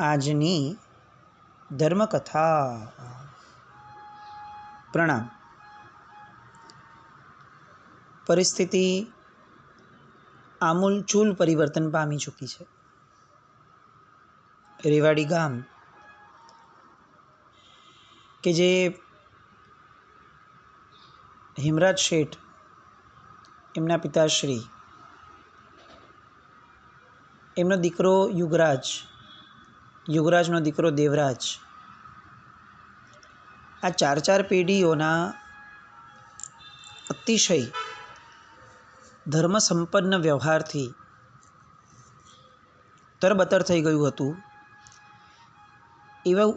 આજની ધર્મકથા. પ્રણામ. પરિસ્થિતિ આમૂલચૂલ પરિવર્તન પામી ચૂકી છે. રેવાડી ગામ કે જે હિમરાજ શેઠ એમના પિતાશ્રી, એમનો દીકરો યુગરાજ, યુગરાજનો દીકરો દેવરાજ, આ ચાર પેઢીઓના અતિશય ધર્મસંપન્ન વ્યવહારથી તરબતર થઈ ગયું હતું.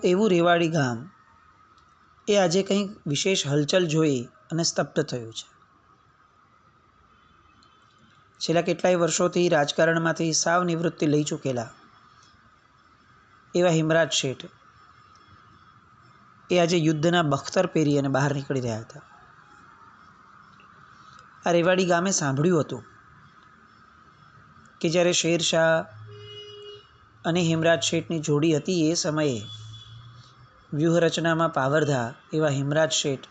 એવું રેવાડી ગામ એ આજે કંઈક વિશેષ હલચલ જોઈ અને સ્તબ્ધ થયું છે. છેલ્લા કેટલાય વર્ષોથી રાજકારણમાંથી સાવ નિવૃત્તિ લઈ ચૂકેલા એવા હિમરાજ શેઠ એ આજે યુદ્ધના બખ્તર પહેરી અને બહાર નીકળી રહ્યા હતા. આ રેવાડી ગામે સાંભળ્યું હતું કે જ્યારે શેરશાહ અને હિમરાજ શેઠની જોડી હતી એ સમયે વ્યૂહરચનામાં પાવરધા એવા હિમરાજ શેઠ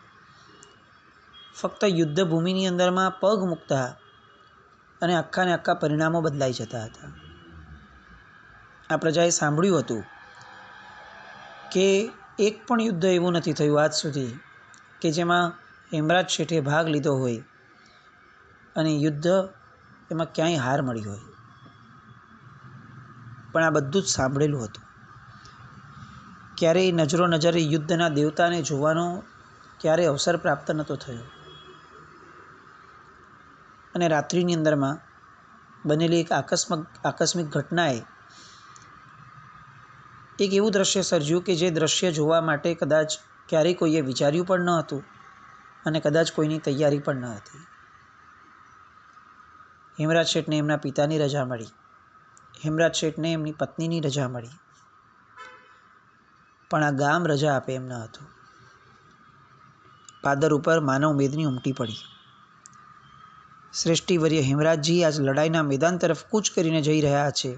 ફક્ત યુદ્ધભૂમિની અંદરમાં પગ મૂકતા અને આખા ને આખા પરિણામો બદલાઈ જતા હતા. આ પ્રજાએ સાંભળ્યું હતું કે એક પણ યુદ્ધ એવું નથી થયું આજ સુધી કે જેમાં હિમરાજ શેઠે ભાગ લીધો હોય અને યુદ્ધ એમાં ક્યાંય હાર મળી હોય. પણ આ બધું જ સાંભળેલું હતું. ક્યારેય નજરે યુદ્ધના દેવતાને જોવાનો ક્યારેય અવસર પ્રાપ્ત નહોતો થયો. અને રાત્રિની અંદરમાં બનેલી એક આકસ્મિક ઘટનાએ એક એવું દ્રશ્ય સર્જ્યું કે જે દ્રશ્ય જોવા માટે કદાચ ક્યારેય કોઈએ વિચાર્યું પણ ન હતું અને કદાચ કોઈની તૈયારી પણ ન હતી. હિમરાજ શેઠને એમના પિતાની રજા મળી, હિમરાજ શેઠને એમની પત્નીની રજા મળી, પણ આ ગામ રજા આપે એમ ન હતું. પાદર ઉપર માનવ મેદની ઉમટી પડી. શ્રેષ્ઠીવર્ય હિમરાજજી આજ લડાઈના મેદાન તરફ કૂચ કરીને જઈ રહ્યા છે.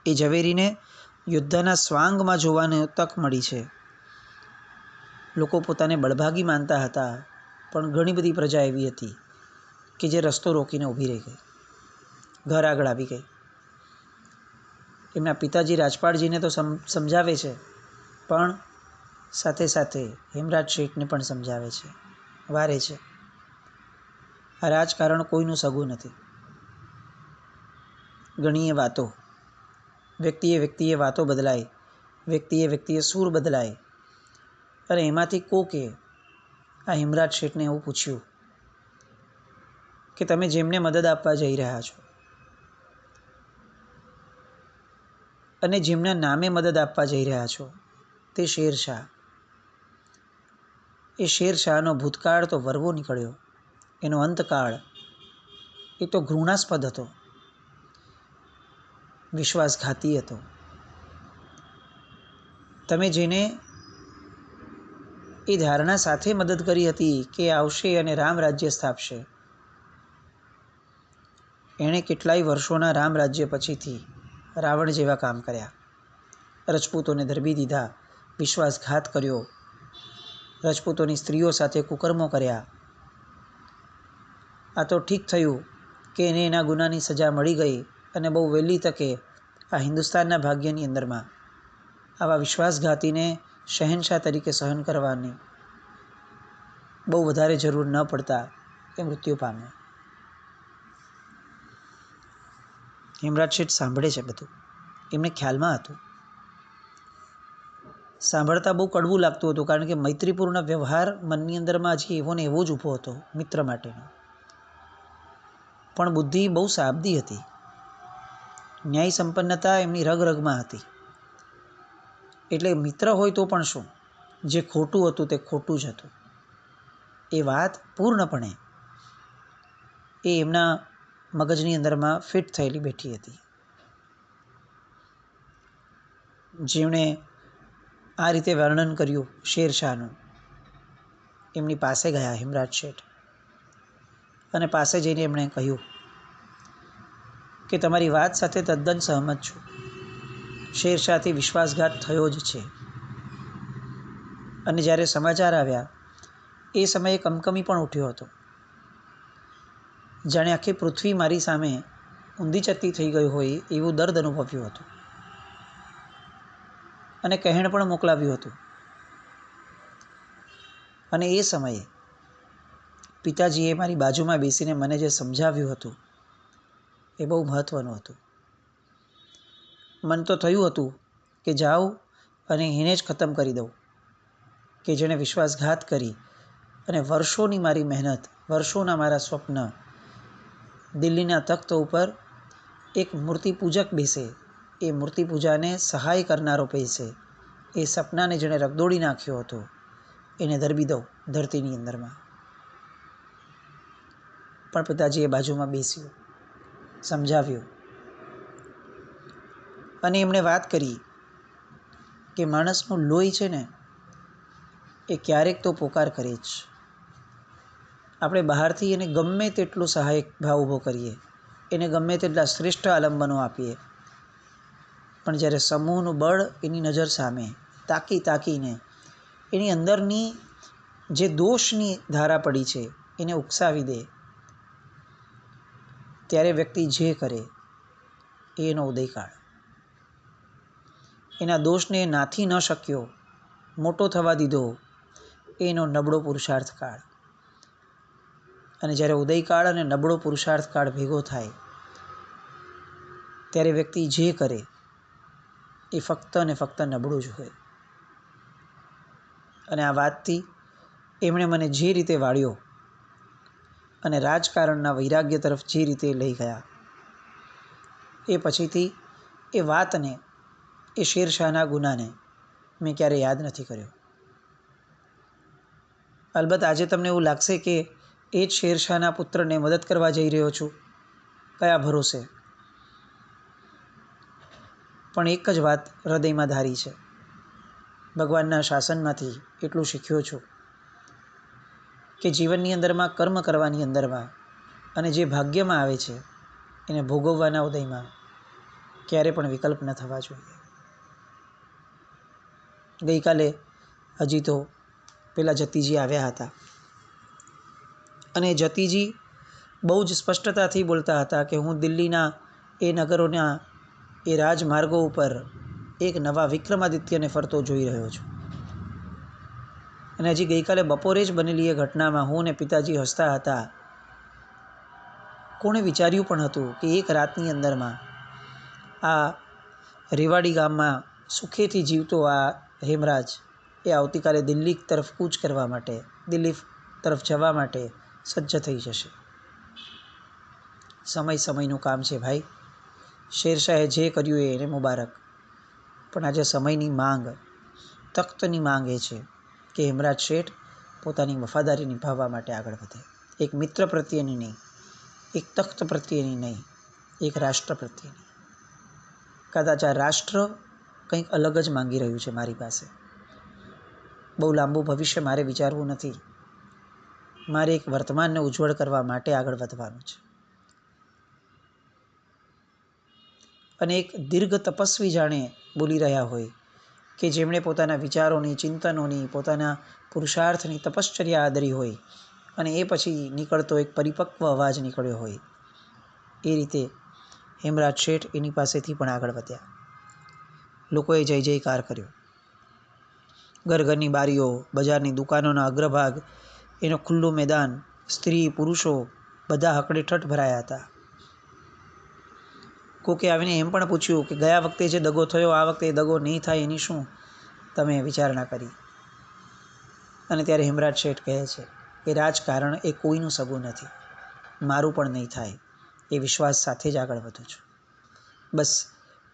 એ ઝવેરીને યુદ્ધના સ્વાંગમાં જોવાની તક મળી છે. લોકો પોતાને બળભાગી માનતા હતા, પણ ઘણી બધી પ્રજા એવી હતી કે જે રસ્તો રોકીને ઊભી રહી ગઈ, ઘર આગળ આવી ગઈ. એમના પિતાજી રાજપાળજીને તો સમજાવે છે, પણ સાથે સાથે હિમરાજ શેઠને પણ સમજાવે છે, વારે છે. આ રાજકારણ કોઈનું સગું નથી. ઘણીએ વાતો, વ્યક્તિએ વાતો બદલાય, વ્યક્તિએ સૂર બદલાય. અને એમાંથી કોકે આ હિમરાજ શેઠને એવું પૂછ્યું કે તમે જેમને મદદ આપવા જઈ રહ્યા છો અને જેમના નામે મદદ આપવા જઈ રહ્યા છો તે શેરશાહ. એ શેરશાહનો ભૂતકાળ તો વરવો નીકળ્યો, એનો અંતકાળ એ તો ઘૃણાસ્પદ હતો, વિશ્વાસઘાતી હતો. તમે જેને એ ધારણા સાથે મદદ કરી હતી કે આવશે અને રામ રાજ્ય સ્થાપશે, એણે કેટલાય વર્ષોના રામ રાજ્ય પછીથી રાવણ જેવા કામ કર્યા, રજપૂતોને ધરબી દીધા, વિશ્વાસઘાત કર્યો, રજપૂતોની સ્ત્રીઓ સાથે કુકર્મો કર્યા. આ તો ઠીક થયું કે એને એના ગુનાની સજા મળી ગઈ અને બહુ વહેલી તકે આ હિન્દુસ્તાનના ભાગ્યની અંદરમાં આવા વિશ્વાસઘાતીને શહેનશાહ તરીકે સહન કરવાની બહુ વધારે જરૂર ન પડતા એ મૃત્યુ પામ્યો. હિમરાજ શેઠ સાંભળે છે બધું, એમને ખ્યાલમાં હતું. સાંભળતા બહુ કડવું લાગતું હતું, કારણ કે મૈત્રીપૂર્ણ વ્યવહાર મનની અંદરમાં હજી એવો ને એવો જ ઊભો હતો મિત્ર માટેનો. પણ બુદ્ધિ બહુ સાબદી હતી, ન્યાય સંપન્નતા એમની રગમાં હતી. એટલે મિત્ર હોય તો પણ શું, જે ખોટું હતું તે ખોટું જ હતું એ વાત પૂર્ણપણે એ એમના મગજની અંદરમાં ફિટ થયેલી બેઠી હતી. જેમણે આ રીતે વર્ણન કર્યું શેરશાહનું, એમની પાસે ગયા હિમરાજ શેઠ અને પાસે જઈને એમણે કહ્યું કે તમારી વાત સાથે તદ્દન સહમત છું, શેરશાહથી વિશ્વાસઘાત થયો જ છે. અને જ્યારે સમાચાર આવ્યા એ સમયે કમકમી પણ ઉઠ્યો હતો. જાણે આખી પૃથ્વી મારી સામે ઊંધી ચત્તી થઈ ગઈ હોય એવું દર્દ અનુભવ્યું હતું. અને કહેણ પણ મોકલાવ્યું હતું. અને એ સમયે પિતાજીએ મારી બાજુમાં બેસીને મને જે સમજાવ્યું હતું એ બહુ મહત્ત્વનું હતું. મન તો થયું હતું કે જાઉં અને એને જ ખતમ કરી દઉં, કે જેણે વિશ્વાસઘાત કરી અને વર્ષોની મારી મહેનત, વર્ષોના મારા સ્વપ્ન દિલ્હીના તખ્ત ઉપર એક મૂર્તિ પૂજક બેસે, એ મૂર્તિ પૂજાને સહાય કરનારો બેસે, એ સપનાને જેણે રગદોળી નાખ્યો હતો એને દરબી દઉં ધરતીની અંદરમાં. પણ પિતાજીએ બાજુમાં બેસ્યું, સમજાવ્યું અને એમણે વાત કરી કે માણસનું લોહી છે ને એ ક્યારેક તો પોકાર કરે જ. આપણે બહારથી એને ગમે તેટલો સહાયક ભાવ ઊભો કરીએ, એને ગમે તેટલા શ્રેષ્ઠ આલંબનો આપીએ, પણ જ્યારે સમૂહનું બળ એની નજર સામે તાકીને એની અંદરની જે દોષની ધારા પડી છે એને ઉકસાવી દે, ત્યારે વ્યક્તિ જે કરે એનો ઉદયકાળ. એના દોષને નાથી ન શક્યો, મોટો થવા દીધો, એનો નબળો પુરુષાર્થ કાળ. અને જ્યારે ઉદયકાળ અને નબળો પુરુષાર્થ કાળ ભેગો થાય ત્યારે વ્યક્તિ જે કરે એ ફક્ત અને ફક્ત નબળું જ હોય. અને આ વાતથી એમણે મને જે રીતે વાળ્યો અને રાજકારણના વૈરાગ્ય તરફ જે રીતે લઈ ગયા, એ પછીથી એ વાતને, એ શેરશાહના ગુનાને મેં ક્યારેય યાદ નથી કર્યો. અલબત્ત આજે તમને એવું લાગશે કે એ જ શેરશાહના પુત્રને મદદ કરવા જઈ રહ્યો છું, કયા ભરોસે? પણ એક જ વાત હૃદયમાં ધારી છે. ભગવાનના શાસનમાંથી એટલું શીખ્યો છું કે જીવનની અંદરમાં કર્મ કરવાની અંદરમાં અને જે ભાગ્યમાં આવે છે એને ભોગવવાના ઉદયમાં ક્યારે પણ વિકલ્પ ન થવા જોઈએ. ગઈકાલે હજી તો પેલા જતીજી આવ્યા હતા અને જતીજી બહુ જ સ્પષ્ટતાથી બોલતા હતા કે હું દિલ્હીના એ નગરોના એ રાજમાર્ગો ઉપર એક નવા વિક્રમાદિત્યને ફરતો જોઈ રહ્યો છું. અને હજી ગઈકાલે બપોરે જ બનેલી એ ઘટનામાં હું ને પિતાજી હસતા હતા. કોણે વિચાર્યું પણ હતું કે એક રાતની અંદરમાં આ રેવાડી ગામમાં સુખેથી જીવતો આ હેમરાજ એ આવતીકાલે દિલ્હી તરફ કૂચ કરવા માટે, દિલ્હી તરફ જવા માટે સજ્જ થઈ જશે. સમયનું કામ છે ભાઈ. શેરશાહે જે કર્યું એને મુબારક, પણ આજે સમયની માંગ, તખ્તની માંગ એ છે કે હેમરાજ શેઠ પોતાની વફાદારી નિભાવવા માટે આગળ વધે. એક મિત્ર પ્રત્યેની નહીં, એક તખ્ત પ્રત્યેની નહીં, એક રાષ્ટ્ર પ્રત્યેની. કદાચ આ રાષ્ટ્ર કંઈક અલગ જ માંગી રહ્યું છે મારી પાસે. બહુ લાંબુ ભવિષ્ય મારે વિચારવું નથી. મારે એક વર્તમાનને ઉજ્જવળ કરવા માટે આગળ વધવાનું છે. અને એક દીર્ઘ તપસ્વી જાણે બોલી રહ્યા હોય કે જેમણે પોતાના વિચારોની, ચિંતનોની, પોતાના પુરુષાર્થની તપશ્ચર્યા આદરી હોય અને એ પછી નીકળતો એક પરિપક્વ અવાજ નીકળ્યો હોય, એ રીતે હેમરાજ શેઠ એની પાસેથી પણ આગળ વધ્યા. લોકોએ જય જયકાર કર્યો. ઘરની બારીઓ, બજારની દુકાનોના અગ્રભાગ, એનો ખુલ્લું મેદાન, સ્ત્રી પુરુષો બધા હકડે ઠઠ ભરાયા હતા. કોકે આવીને એમ પણ પૂછ્યું કે ગયા વખતે જે દગો થયો આ વખતે દગો નહીં થાય એની શું તમે વિચારણા કરી? અને ત્યારે હેમરાજ શેઠ કહે છે કે રાજકારણ એ કોઈનું સગું નથી, મારું પણ નહીં થાય એ વિશ્વાસ સાથે જ આગળ વધું છું. બસ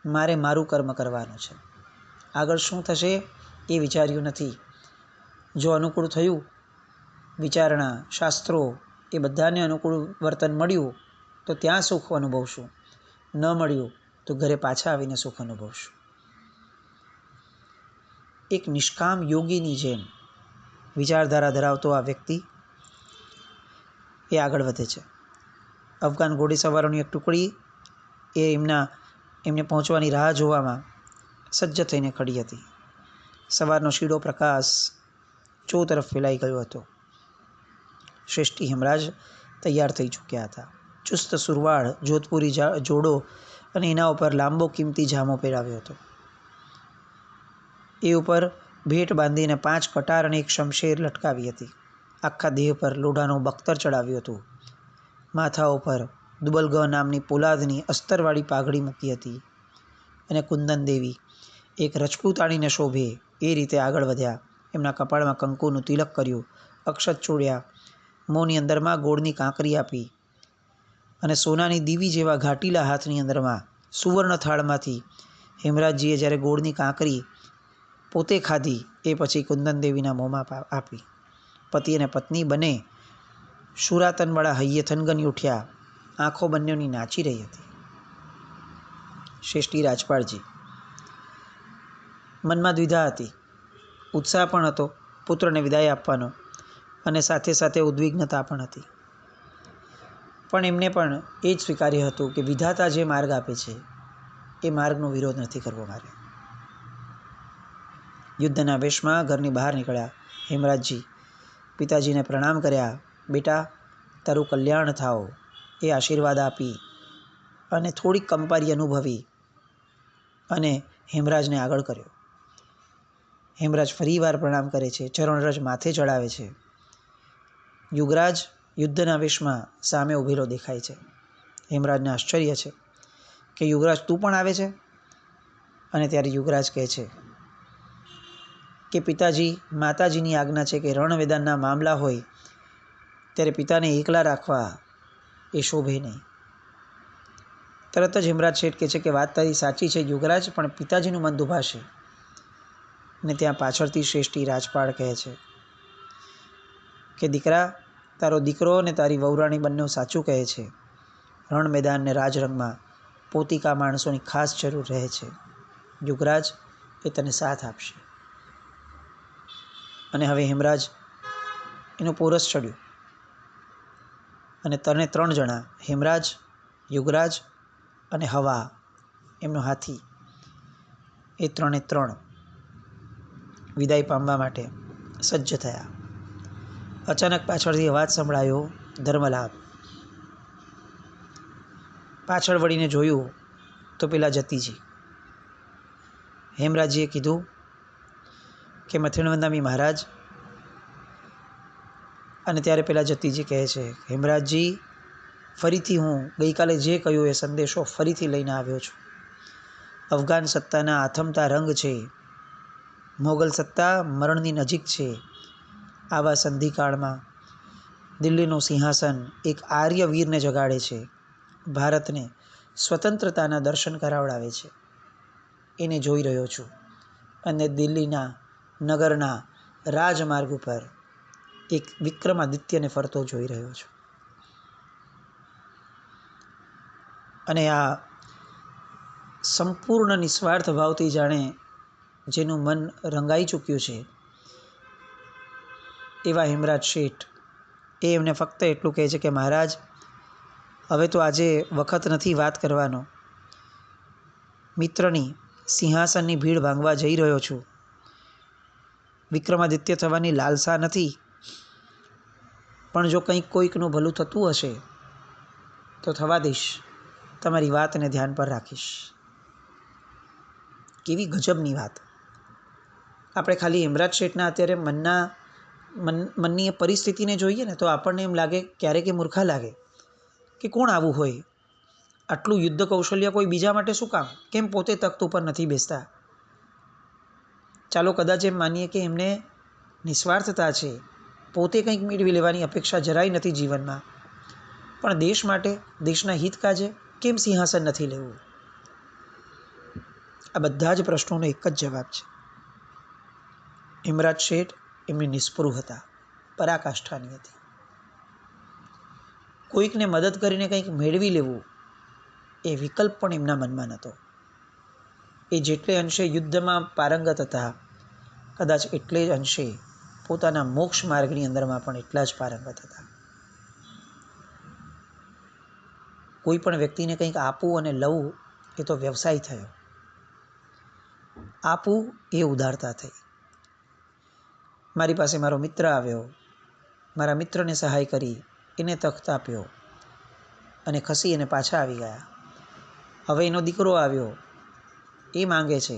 મારે મારું કર્મ કરવાનું છે. આગળ શું થશે એ વિચાર્યું નથી. જો અનુકૂળ થયું, વિચારણા, શાસ્ત્રો એ બધાને અનુકૂળ વર્તન મળ્યું તો ત્યાં સુખ અનુભવશું, ન મળ્યું તો ઘરે પાછા આવીને સુખ અનુભવશું. એક નિષ્કામ યોગીની જેમ વિચારધારા ધરાવતો આ વ્યક્તિ એ આગળ વધે છે. અફઘાન ઘોડેસવારોની એક ટુકડી એ એમને પહોંચવાની રાહ જોવામાં સજ્જ થઈને ખડી હતી. સવારનો શીડો પ્રકાશ ચો તરફ ફેલાઈ ગયો હતો. શ્રેષ્ઠી હેમરાજ તૈયાર થઈ ચૂક્યા હતા. ચુસ્ત સુરવાળ, જોધપુરી જોડો અને એના ઉપર લાંબો કિંમતી જામો પહેરાવ્યો હતો. એ ઉપર ભેટ બાંધીને 5 કટાર અને 1 શમશેર લટકાવી હતી. આખા દેહ પર લોઢાનું બખ્તર ચડાવ્યું હતું. માથા ઉપર દુબલગ નામની પોલાદની અસ્તરવાળી પાઘડી મૂકી હતી અને કુંદન દેવી એક રજપૂતાણીને શોભે એ રીતે આગળ વધ્યા. એમના કપાળમાં કંકુનું તિલક કર્યું, અક્ષત ચોડ્યા, મોંની અંદરમાં ગોળની કાંકરી આપી અને સોનાની દીવી જેવા ઘાટીલા હાથની અંદરમાં સુવર્ણ થાળમાંથી હેમરાજજીએ જ્યારે ગોળની કાંકરી પોતે ખાધી એ પછી કુંદન દેવીના મોંમાં આપી. પતિ અને પત્ની બને શુરાતનવાળા હૈયે થનગની ઉઠ્યા. આંખો બંનેની નાચી રહી હતી. શ્રેષ્ઠી રાજપાળજી મનમાં દ્વિધા હતી. ઉત્સાહ પણ હતો પુત્રને વિદાય આપવાનો અને સાથે સાથે ઉદ્વિગ્નતા પણ હતી. પણ એમને પણ એ જ સ્વીકાર્ય હતું કે વિધાતા જે માર્ગ આપે છે એ માર્ગનો વિરોધ નથી કરવો મારે. યુદ્ધના વેશમાં ઘરની બહાર નીકળ્યા. હેમરાજજી પિતાજીને પ્રણામ કર્યા. બેટા, તારું કલ્યાણ થાઓ એ આશીર્વાદ આપી અને થોડીક કંપારી અનુભવી અને હેમરાજને આગળ કર્યો. હેમરાજ ફરીવાર પ્રણામ કરે છે, ચરણરજ માથે ચડાવે છે. યુગરાજ યુદ્ધના વેશમાં સામે ઊભેલો દેખાય છે. હેમરાજને આશ્ચર્ય છે કે યુગરાજ તું પણ આવે છે? અને ત્યારે યુગરાજ કહે છે કે પિતાજી, માતાજીની આજ્ઞા છે કે રણ મેદાનના મામલા હોય ત્યારે પિતાને એકલા રાખવા એ શોભે નહીં. તરત જ હેમરાજ શેઠ કહે છે કે વાત તારી સાચી છે યુગરાજ, પણ પિતાજીનું મન દુભાશે. ને ત્યાં પાછળથી શ્રેષ્ઠી રાજપાળ કહે છે કે દીકરા, તારો દીકરો ને તારી વહુરાણી બંને સાચું કહે છે. રણ મેદાન ને રાજરંગમાં પોતિકા માણસોની ખાસ જરૂર રહે છે. યુગરાજ એ તને સાથ આપશે. અને હવે હેમરાજ એનું પોરસ ચડ્યું અને 3 જણા હેમરાજ, યુગરાજ અને હવા એમનો હાથી એ 3 વિદાય પામવા માટે સજ્જ થયા. અચાનક પાછળથી અવાજ સંભળાયો, ધર્મલાભ. પાછળ વળીને જોયું તો પેલા જતીજી. હેમરાજજીએ કીધું કે મથેણવંદામી મહારાજ. અને ત્યારે પેલા જતીજી કહે છે, હેમરાજજી, ફરીથી હું ગઈકાલે જે કહ્યું એ સંદેશો ફરીથી લઈને આવ્યો છું. અફઘાન સત્તાના આથમતા રંગ છે. મોગલ સત્તા મરણની નજીક છે. આવા સંધિકાળમાં દિલ્હીનું સિંહાસન એક આર્ય વીરને જગાડે છે. ભારતને સ્વતંત્રતાના દર્શન કરાવડાવે છે. એને જોઈ રહ્યો છું અને દિલ્હીના નગરના રાજમાર્ગ ઉપર એક વિક્રમાદિત્યને ફરતો જોઈ રહ્યો છું. અને આ સંપૂર્ણ નિસ્વાર્થ ભાવથી જાણે જેનું મન રંગાઈ ચૂક્યું છે એવા હેમરાજ શેઠ એ એમને ફક્ત એટલું કહે છે કે મહારાજ, હવે તો આજે વખત નથી વાત કરવાનો. મિત્રની સિંહાસનની ભીડ ભાંગવા જઈ રહ્યો છું. વિક્રમાદિત્ય થવાની લાલસા નથી, પણ જો કંઈક કોઈકનું ભલું થતું હશે તો થવા દઈશ. તમારી વાતને ધ્યાન પર રાખીશ. કેવી ગજબની વાત! આપણે ખાલી હેમરાજ શેઠના અત્યારે મનની એ પરિસ્થિતિને જોઈએ ને તો આપણને એમ લાગે, ક્યારેક એ મૂર્ખા લાગે કે કોણ આવું હોય? આટલું યુદ્ધ કૌશલ્ય કોઈ બીજા માટે શું કામ? કેમ પોતે તખ્ત ઉપર નથી બેસતા? ચાલો કદાચ એમ માનીએ કે એમને નિસ્વાર્થતા છે, પોતે કંઈક મેળવી લેવાની અપેક્ષા જરાય નથી જીવનમાં, પણ દેશ માટે, દેશના હિત કાજે કેમ સિંહાસન નથી લેવું? આ બધા જ પ્રશ્નોનો એક જ જવાબ છે. હેમરાજ શેઠ એમની નિસ્પૃહતા પરાકાષ્ઠાની હતી. કોઈકને મદદ કરીને કંઈક મેળવી લેવું એ વિકલ્પ પણ એમના મનમાં નહોતો. એ જેટલે અંશે યુદ્ધમાં પારંગત હતા, કદાચ એટલે જ અંશે પોતાના મોક્ષ માર્ગની અંદરમાં પણ એટલા જ પારંગત હતા. કોઈ પણ વ્યક્તિને કંઈક આપવું અને લવું એ તો વ્યવસાય થયો. આપવું એ ઉદારતા થઈ. મારી પાસે મારો મિત્ર આવ્યો, મારા મિત્રને સહાય કરી, એને તખ્ત આપ્યો અને ખસી એને પાછા આવી ગયા. હવે એનો દીકરો આવ્યો, એ માંગે છે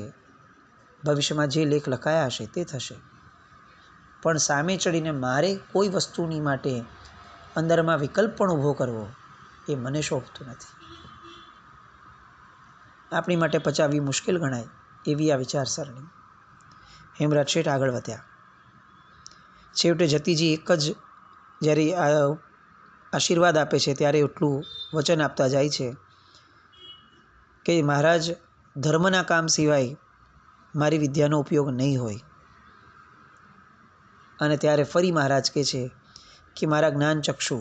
ભવિષ્યમાં જે લેખ લખાયા હશે તે થશે, પણ સામે ચડીને મારે કોઈ વસ્તુની માટે અંદરમાં વિકલ્પ પણ ઊભો કરવો એ મને શોભતું નથી. આપણી માટે પચાવવી મુશ્કેલ ગણાય એવી આ વિચારસરણી. હેમરાજ શેઠ આગળ વધ્યા. છેવટે જતીજી એક જ જ્યારે આશીર્વાદ આપે છે ત્યારે એટલું વચન આપતા જાય છે કે મહારાજ, ધર્મના કામ સિવાય મારી વિદ્યાનો ઉપયોગ નહીં હોય. અને ત્યારે ફરી મહારાજ કહે છે કે મારા જ્ઞાન ચક્ષુ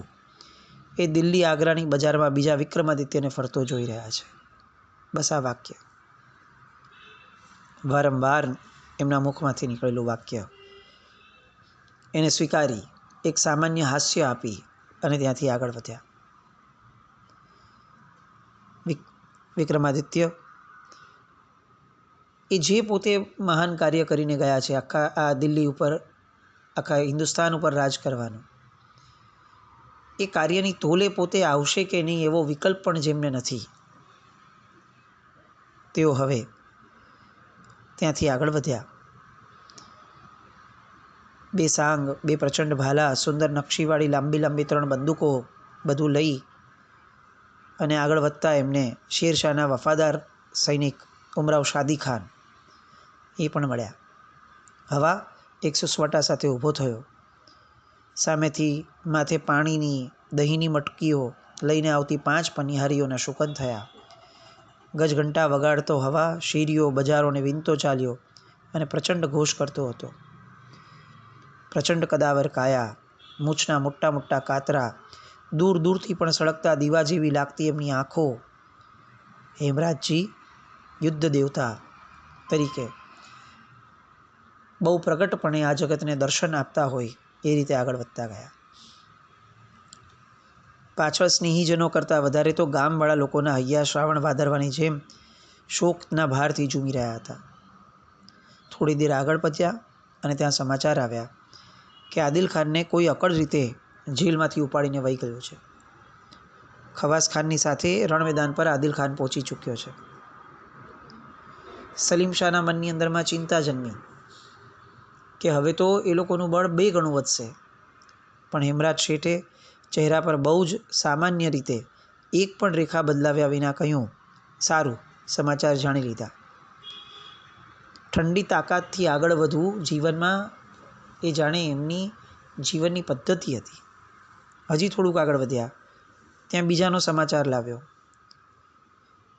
એ દિલ્હી આગ્રાની બજારમાં બીજા વિક્રમાદિત્યને ફરતો જોઈ રહ્યા છે. બસ આ વાક્ય, વારંવાર એમના મુખમાંથી નીકળેલું વાક્ય એને સ્વીકારી, એક સામાન્ય હાસ્ય આપી અને ત્યાંથી આગળ વધ્યા. વિક્રમાદિત્ય એ જે પોતે મહાન કાર્ય કરીને ગયા છે, આખા આ દિલ્હી ઉપર, આખા હિન્દુસ્તાન ઉપર રાજ કરવાનું, એ કાર્યની તોલે પોતે આવશે કે નહીં એવો વિકલ્પ પણ જેમને નથી, તેઓ હવે ત્યાંથી આગળ વધ્યા. બે સાંગ, બે પ્રચંડ ભાલા, સુંદર નકશીવાળી લાંબી લાંબી 3 બંદૂકો બધું લઈ અને આગળ વધતા એમને શેરશાહના વફાદાર સૈનિક ઉમરાવ શાદી ખાન એ પણ મળ્યા. હવા એક સુસવાટા સાથે ઊભો થયો. સામેથી માથે પાણીની દહીંની મટકીઓ લઈને આવતી 5 પનિહારીઓના શુકન થયા. ગજઘંટા વગાડતો હવા શેરીઓ બજારોને વીંધતો ચાલ્યો અને પ્રચંડ ઘોષ કરતો હતો. પ્રચંડ કદાવર કાયા, મૂછના મોટા મોટા કાતરા, દૂર દૂરથી પણ સળગતા દીવા જેવી લાગતી એમની આંખો, હેમરાજજી યુદ્ધ દેવતા તરીકે બહુ પ્રગટપણે આ જગતને દર્શન આપતા હોય એ રીતે આગળ વધતા ગયા. પાછળ સ્નેહીજનો કરતાં વધારે તો ગામવાળા લોકોના હૈયા શ્રાવણ ભાદરવાની જેમ શોકના ભારથી ઝૂમી રહ્યા હતા. થોડી દેર આગળ પહોંચ્યા અને ત્યાં સમાચાર આવ્યા કે આદિલ ખાનને કોઈ અકળ રીતે જેલમાંથી ઉપાડીને વહી ગયો છે. ખવાસ ખાનની સાથે રણ મેદાન પર આદિલ ખાન પહોંચી ચૂક્યો છે. સલીમ શાહના મનની અંદરમાં ચિંતા જન્મી કે હવે તો એ લોકોનું બળ 2 ગણું વધશે. પણ હેમરાજ શેઠે ચહેરા પર બહુ જ સામાન્ય રીતે એક પણ રેખા બદલાવ્યા વિના કહ્યું, સારું, સમાચાર જાણી લીધા. ઠંડી તાકાતથી આગળ વધવું જીવનમાં એ જાણે એમની જીવનની પદ્ધતિ હતી. હજી થોડુંક આગળ વધ્યા ત્યાં બીજાનો સમાચાર લાવ્યો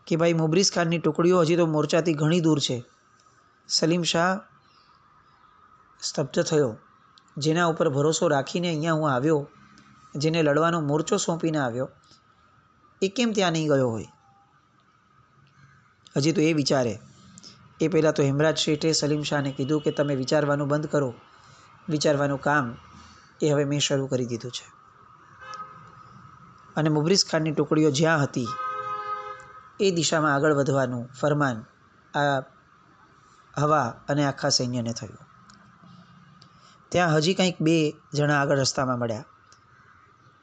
કે ભાઈ, મુબરીઝ ખાનની ટુકડીઓ હજી તો મોરચાથી ઘણી દૂર છે. સલીમ શાહ સ્તબ્ધ થયો. જેના ઉપર ભરોસો રાખીને અહીંયા હું આવ્યો, જેને લડવાનો મોરચો સોંપીને આવ્યો, એ કેમ ત્યાં નહીં ગયો હોય? હજી તો એ વિચારે એ પહેલાં તો હેમરાજ શેઠે સલીમ શાહને કીધું કે તમે વિચારવાનું બંધ કરો. વિચારવાનું કામ એ હવે મેં શરૂ કરી દીધું છે. અને મુબરીઝ ખાનની ટુકડીઓ જ્યાં હતી એ દિશામાં આગળ વધવાનું ફરમાન આ હવા અને આખા સૈન્યને થયું. ત્યાં હજી કંઈક 2 જણા આગળ રસ્તામાં મળ્યા.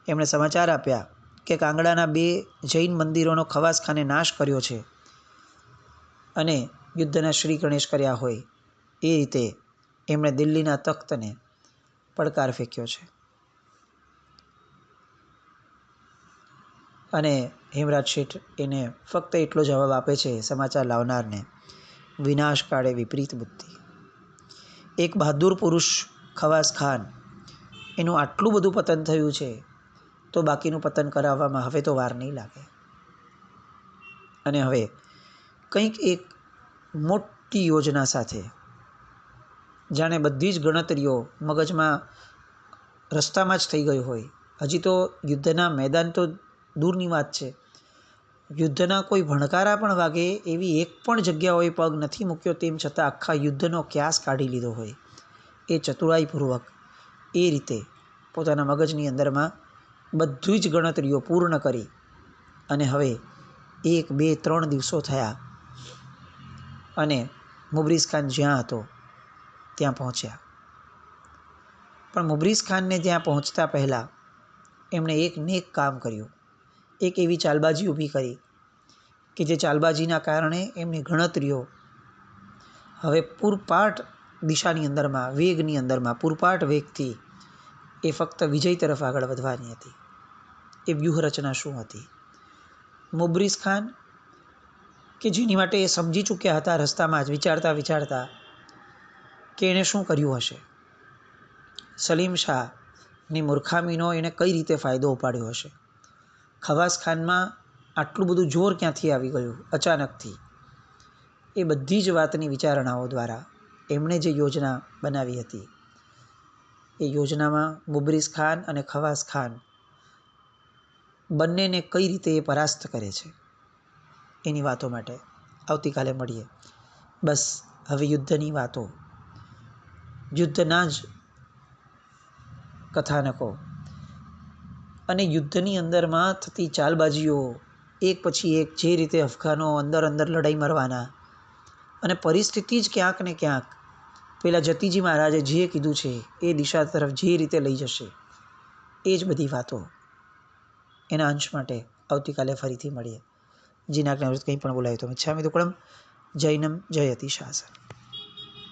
એમણે સમાચાર આપ્યા કે કાંગડાના 2 જૈન મંદિરોનો ખવાસ ખાને નાશ કર્યો છે અને યુદ્ધના શ્રી ગણેશ કર્યા હોય એ રીતે એમણે દિલ્હીના તખ્તને પડકાર ફેંક્યો છે. અને હેમરાજ શેઠ એને ફક્ત એટલો જવાબ આપે છે સમાચાર લાવનારને, વિનાશ કાળે વિપરીત બુદ્ધિ. એક બહાદુર પુરુષ ખવાસ ખાન, એનું આટલું બધું પતન થયું છે તો બાકીનું પતન કરાવવામાં હવે તો વાર નહીં લાગે. અને હવે કંઈક એક મોટી યોજના સાથે, જાણે બધી જ ગણતરીઓ મગજમાં રસ્તામાં જ થઈ ગઈ હોય. હજી તો યુદ્ધના મેદાન તો દૂરની વાત છે, યુદ્ધના કોઈ ભણકારા પણ વાગે એવી એક પણ જગ્યાઓએ પગ નથી મૂક્યો, તેમ છતાં આખા યુદ્ધનો ક્યાસ કાઢી લીધો હોય એ ચતુરાઈપૂર્વક એ રીતે પોતાના મગજની અંદરમાં બધી જ ગણતરીઓ પૂર્ણ કરી અને હવે 1, 2, 3 દિવસો થયા અને મુબરીઝ ખાન જ્યાં હતો ત્યાં પહોંચ્યા. પણ મુબરીઝ ખાનને ત્યાં પહોંચતા પહેલાં એમણે એક નેક કામ કર્યું. એક એવી ચાલબાજી ઊભી કરી કે જે ચાલબાજીના કારણે એમની ગણતરીઓ હવે પૂરપાટ દિશાની અંદરમાં, વેગની અંદરમાં, પૂરપાટ વેગથી એ ફક્ત વિજય તરફ આગળ વધવાની હતી. એ વ્યૂહરચના શું હતી? મુબરીઝ ખાન કે જેની માટે એ સમજી ચૂક્યા હતા રસ્તામાં જ વિચારતા કે એણે શું કર્યું હશે, સલીમ શાહની મૂર્ખામીનો એણે કઈ રીતે ફાયદો ઉપાડ્યો હશે, ખવાસ ખાનમાં આટલું બધું જોર ક્યાંથી આવી ગયું અચાનકથી, એ બધી જ વાતની વિચારણાઓ દ્વારા એમણે જે યોજના બનાવી હતી એ યોજનામાં મુબરીઝ ખાન અને ખવાસ ખાન બંનેને કઈ રીતે એ પરાસ્ત કરે છે એની વાતો માટે આવતીકાલે મળીએ. બસ હવે યુદ્ધની વાતો, યુદ્ધના જ કથાનકો અને યુદ્ધની અંદરમાં થતી ચાલબાજીઓ, એક પછી એક જે રીતે અફઘાનો અંદર લડાઈ મારવાના અને પરિસ્થિતિ જ ક્યાંક ને ક્યાંક પેલા જતીજી મહારાજે જે કીધું છે એ દિશા તરફ જે રીતે લઈ જશે, એ જ બધી વાતો એના અંશ માટે આવતીકાલે ફરીથી મળીએ. જીના કંઈ પણ બોલાય તો મિચ્છામિ દુક્કડમ. જૈનમ જયતિ શાસન.